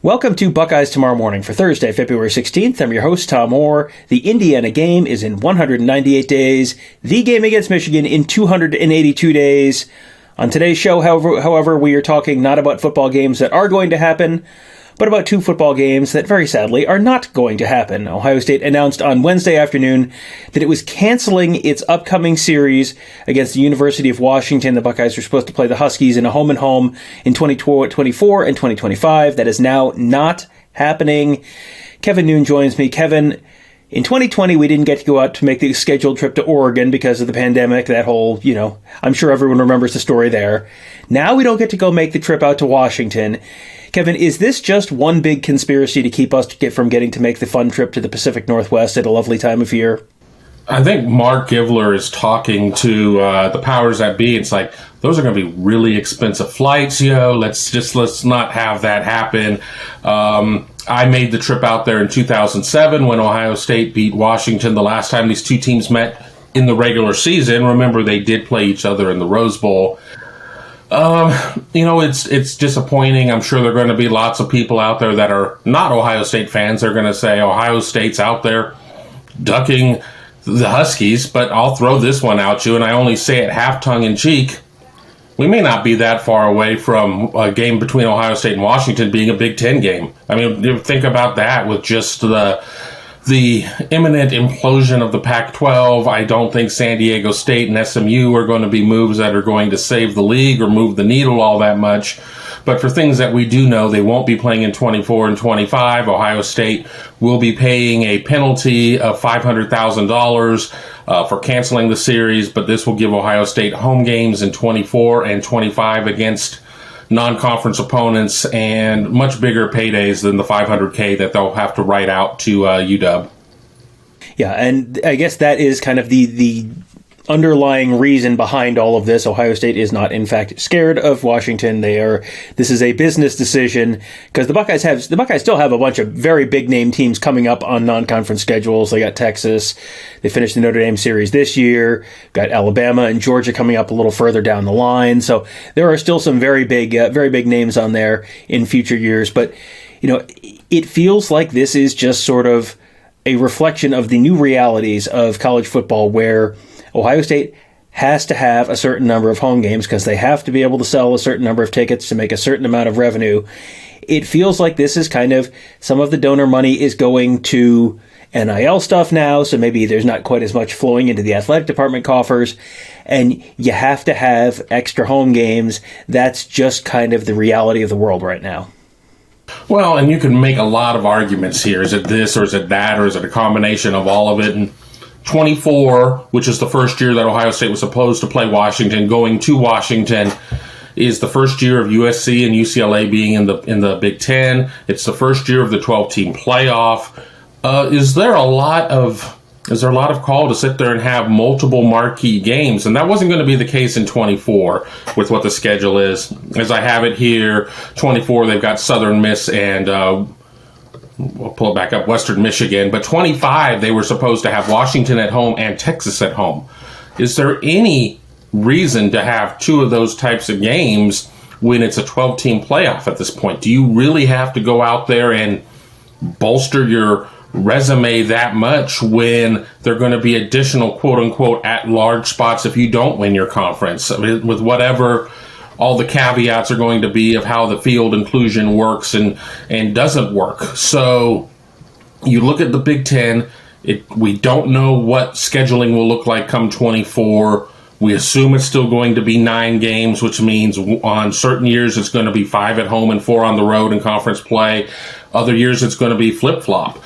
Welcome to Buckeyes Tomorrow Morning for Thursday, February 16th. I'm your host, Tom Orr. The Indiana game is in 198 days. The game against Michigan in 282 days. On today's show, however, we are talking not about football games that are going to happen, but about two football games that very sadly are not going to happen. Ohio State announced on Wednesday afternoon that it was canceling its upcoming series against the University of Washington. The Buckeyes were supposed to play the Huskies in a home-and-home in 2024 and 2025. That is now not happening. Kevin Noon joins me. Kevin, in 2020, we didn't get to go out to make the scheduled trip to Oregon because of the pandemic. That whole, I'm sure everyone remembers the story there. Now we don't get to go make the trip out to Washington. Kevin, is this just one big conspiracy to keep us from getting to make the fun trip to the Pacific Northwest at a lovely time of year? I think Mark Givler is talking to the powers that be. It's like, those are going to be really expensive flights, let's not have that happen. I made the trip out there in 2007 when Ohio State beat Washington the last time these two teams met in the regular season. Remember, they did play each other in the Rose Bowl. It's disappointing. I'm sure there are going to be lots of people out there that are not Ohio State fans. They're going to say Ohio State's out there ducking the Huskies, but I'll throw this one out you, and I only say it half tongue-in-cheek. We may not be that far away from a game between Ohio State and Washington being a Big Ten game. I mean, think about that with just the imminent implosion of the Pac-12. I don't think San Diego State and SMU are going to be moves that are going to save the league or move the needle all that much. But for things that we do know, they won't be playing in 24 and 25. Ohio State will be paying a penalty of $500,000 for canceling the series, but this will give Ohio State home games in 24 and 25 against non-conference opponents and much bigger paydays than the $500K that they'll have to write out to UW. Yeah, and I guess that is kind of the underlying reason behind all of this. Ohio State is not, in fact, scared of Washington. This is a business decision because the Buckeyes still have a bunch of very big name teams coming up on non-conference schedules. They got Texas. They finished the Notre Dame series this year. Got Alabama and Georgia coming up a little further down the line. So there are still some very big names on there in future years. But, it feels like this is just sort of a reflection of the new realities of college football where Ohio State has to have a certain number of home games because they have to be able to sell a certain number of tickets to make a certain amount of revenue. It feels like this is kind of some of the donor money is going to NIL stuff now, so maybe there's not quite as much flowing into the athletic department coffers, and you have to have extra home games. That's just kind of the reality of the world right now. Well, and you can make a lot of arguments here. Is it this or is it that or is it a combination of all of it? And 24, which is the first year that Ohio State was supposed to play Washington, going to Washington, is the first year of USC and UCLA being in the Big Ten. It's the first year of the 12-team playoff. Is there a lot of call to sit there and have multiple marquee games? And that wasn't going to be the case in 24 with what the schedule is. As I have it here, 24, they've got Southern Miss and we'll pull it back up, Western Michigan. But 25, they were supposed to have Washington at home and Texas at home. Is there any reason to have two of those types of games when it's a 12-team playoff at this point? Do you really have to go out there and bolster your resume that much when there are going to be additional quote-unquote at-large spots if you don't win your conference? I mean, with whatever all the caveats are going to be of how the field inclusion works and doesn't work. So you look at the Big Ten, we don't know what scheduling will look like come 24. We assume it's still going to be 9 games, which means on certain years it's going to be 5 at home and 4 on the road in conference play. Other years it's going to be flip-flop.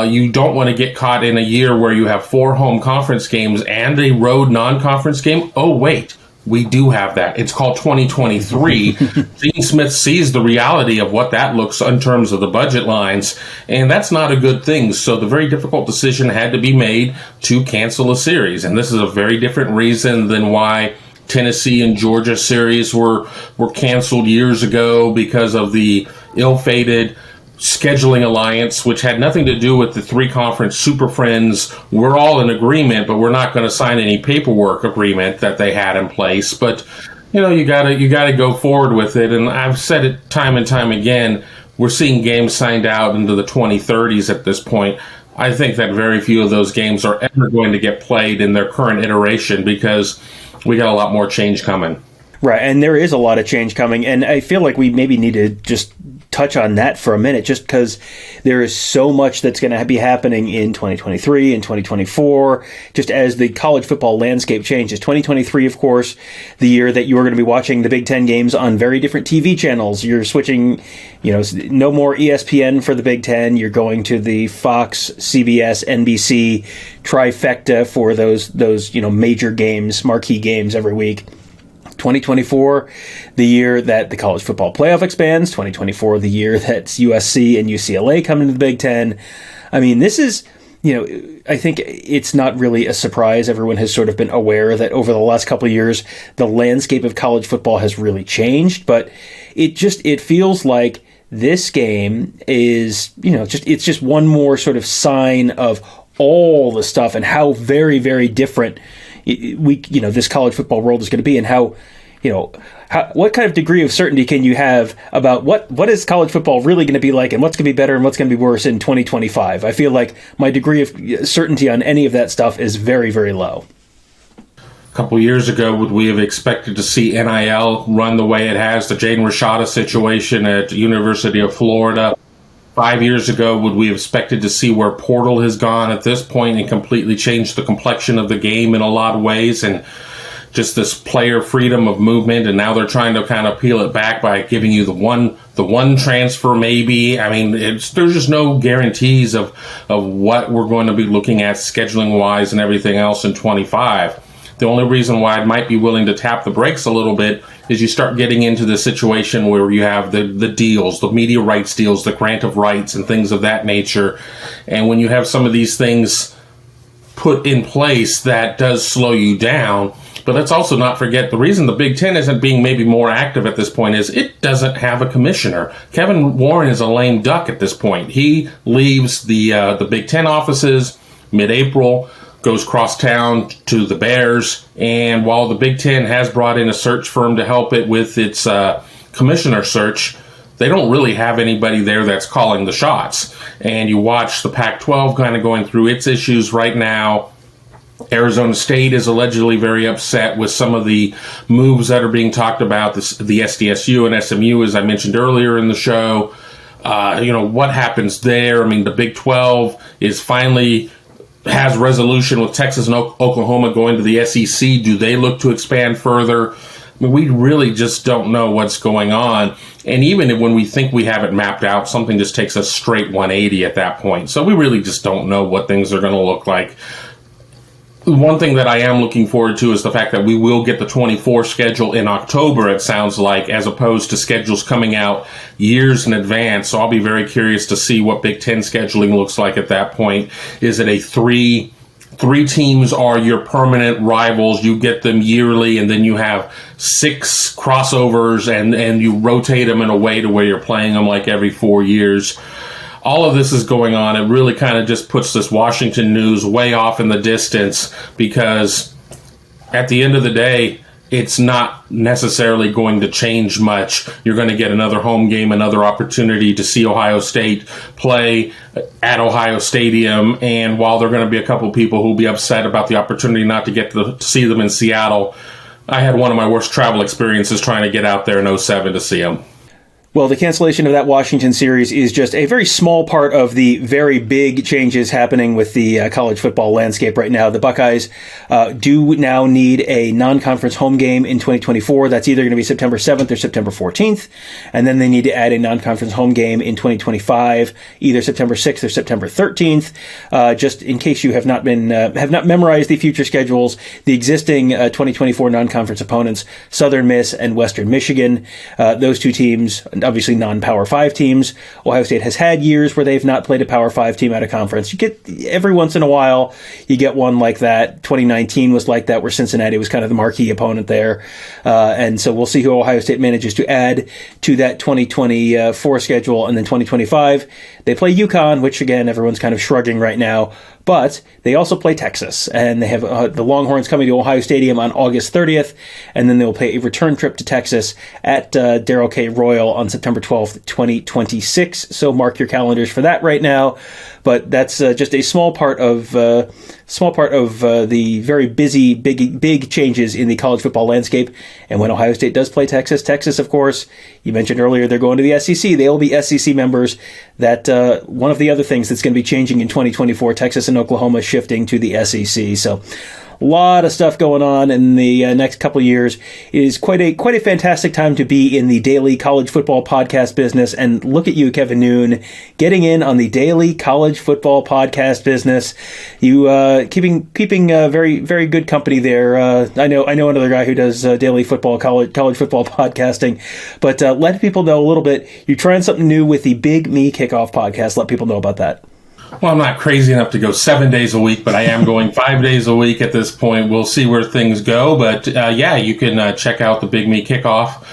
You don't want to get caught in a year where you have 4 home conference games and a road non-conference game. Oh, wait. We do have that. It's called 2023. Gene Smith sees the reality of what that looks in terms of the budget lines, and that's not a good thing. So the very difficult decision had to be made to cancel a series, and this is a very different reason than why Tennessee and Georgia series were canceled years ago because of the ill-fated scheduling alliance, which had nothing to do with the 3-conference Super Friends. We're all in agreement, but we're not going to sign any paperwork agreement that they had in place. But you gotta go forward with it. And I've said it time and time again, we're seeing games signed out into the 2030s at this point. I think that very few of those games are ever going to get played in their current iteration because we got a lot more change coming. Right, and there is a lot of change coming, and I feel like we maybe need to just touch on that for a minute, just because there is so much that's going to be happening in 2023 and 2024, just as the college football landscape changes. 2023, of course, the year that you're going to be watching the Big Ten games on very different TV channels. You're switching, no more ESPN for the Big Ten. You're going to the Fox, CBS, NBC trifecta for those major games, marquee games every week. 2024, the year that the college football playoff expands. 2024, the year that USC and UCLA come into the Big Ten. I mean, this is, I think it's not really a surprise. Everyone has sort of been aware that over the last couple of years, the landscape of college football has really changed. But it feels like this game is, it's just one more sort of sign of all the stuff and how very, very different this college football world is going to be, and how, what kind of degree of certainty can you have about what is college football really going to be like, and what's going to be better and what's going to be worse in 2025? I feel like my degree of certainty on any of that stuff is very, very low. A couple years ago, would we have expected to see NIL run the way it has, the Jaden Rashada situation at the University of Florida? 5 years ago, would we have expected to see where portal has gone at this point and completely changed the complexion of the game in a lot of ways, and just this player freedom of movement? And now they're trying to kind of peel it back by giving you the one transfer maybe. I mean, there's just no guarantees of what we're going to be looking at scheduling wise and everything else in 25. The only reason why I might be willing to tap the brakes a little bit is you start getting into the situation where you have the deals, the media rights deals, the grant of rights and things of that nature. And when you have some of these things put in place, that does slow you down. But let's also not forget the reason the Big Ten isn't being maybe more active at this point is it doesn't have a commissioner. Kevin Warren is a lame duck at this point. He leaves the Big Ten offices mid-April, goes cross town to the Bears, and while the Big Ten has brought in a search firm to help it with its commissioner search, they don't really have anybody there that's calling the shots. And you watch the Pac-12 kind of going through its issues right now. Arizona State is allegedly very upset with some of the moves that are being talked about, the SDSU and SMU, as I mentioned earlier in the show. What happens there? I mean, the Big 12 is finally has resolution with Texas and Oklahoma going to the SEC. Do they look to expand further? I mean, we really just don't know what's going on. And even when we think we have it mapped out, something just takes a straight 180 at that point. So we really just don't know what things are going to look like. One thing that I am looking forward to is the fact that we will get the 24 schedule in October, it sounds like, as opposed to schedules coming out years in advance. So I'll be very curious to see what Big Ten scheduling looks like at that point. Is it a three teams are your permanent rivals, you get them yearly, and then you have 6 crossovers and you rotate them in a way to where you're playing them like every 4 years? All of this is going on. It really kind of just puts this Washington news way off in the distance, because at the end of the day, it's not necessarily going to change much. You're going to get another home game, another opportunity to see Ohio State play at Ohio Stadium. And while there are going to be a couple people who will be upset about the opportunity not to get to see them in Seattle, I had one of my worst travel experiences trying to get out there in 2007 to see them. Well, the cancellation of that Washington series is just a very small part of the very big changes happening with the college football landscape right now. The Buckeyes do now need a non-conference home game in 2024. That's either going to be September 7th or September 14th. And then they need to add a non-conference home game in 2025, either September 6th or September 13th. Just in case you have not memorized the future schedules, the existing 2024 non-conference opponents, Southern Miss and Western Michigan, those two teams, obviously non-Power 5 teams. Ohio State has had years where they've not played a Power 5 team out of conference. You get, every once in a while, you get one like that. 2019 was like that, where Cincinnati was kind of the marquee opponent there. And so we'll see who Ohio State manages to add to that 2024 schedule. And then 2025, they play UConn, which again, everyone's kind of shrugging right now. But they also play Texas, and they have the Longhorns coming to Ohio Stadium on August 30th, and then they'll play a return trip to Texas at Darrell K. Royal on September 12th, 2026. So mark your calendars for that right now. But that's just a small part of the very busy, big changes in the college football landscape. And when Ohio State does play Texas, of course, you mentioned earlier they're going to the SEC. They will be SEC members. That one of the other things that's going to be changing in 2024, Texas and Oklahoma shifting to the SEC. So a lot of stuff going on in the next couple of years. It is quite a fantastic time to be in the daily college football podcast business. And look at you, Kevin Noon, getting in on the daily college football podcast business. You keeping very, very good company there. I know another guy who does daily football college football podcasting. But let people know a little bit. You're trying something new with the Big Me Kickoff podcast. Let people know about that. Well, I'm not crazy enough to go 7 days a week, but I am going 5 days a week at this point. We'll see where things go. But you can check out the Big Me Kickoff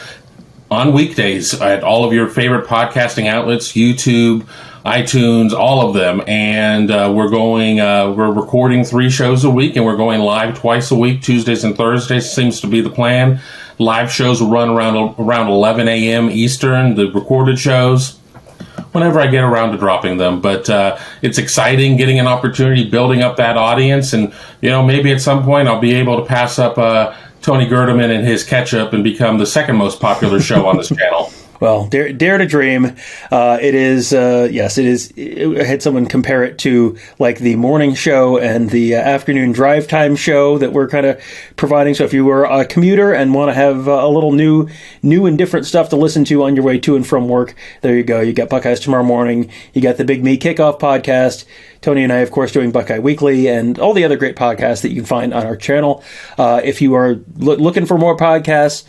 on weekdays at all of your favorite podcasting outlets, YouTube, iTunes, all of them. And we're recording 3 shows a week, and we're going live twice a week, Tuesdays and Thursdays seems to be the plan. Live shows will run around 11 a.m. Eastern, the recorded shows, whenever I get around to dropping them. But it's exciting getting an opportunity, building up that audience. And, maybe at some point I'll be able to pass up Tony Gerdeman and his Ketchup and become the second most popular show on this channel. Well, dare to dream. It is, yes, it is. I had someone compare it to like the morning show and the afternoon drive time show that we're kind of providing. So if you were a commuter and want to have a little new and different stuff to listen to on your way to and from work, there you go. You got Buckeyes Tomorrow Morning. You got the Big Me Kickoff podcast. Tony and I, of course, doing Buckeye Weekly and all the other great podcasts that you can find on our channel. If you are looking for more podcasts,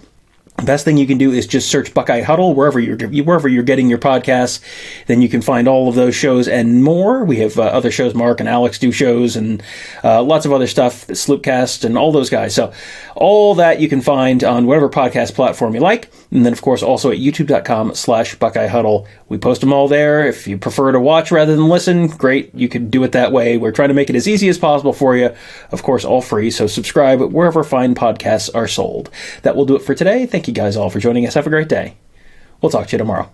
the best thing you can do is just search Buckeye Huddle wherever you're getting your podcasts. Then you can find all of those shows and more. We have other shows. Mark and Alex do shows and lots of other stuff. Sloopcast and all those guys. So all that you can find on whatever podcast platform you like. And then, of course, also at youtube.com/Buckeye Huddle. We post them all there. If you prefer to watch rather than listen, great. You can do it that way. We're trying to make it as easy as possible for you. Of course, all free. So subscribe wherever fine podcasts are sold. That will do it for today. Thank you guys all for joining us. Have a great day. We'll talk to you tomorrow.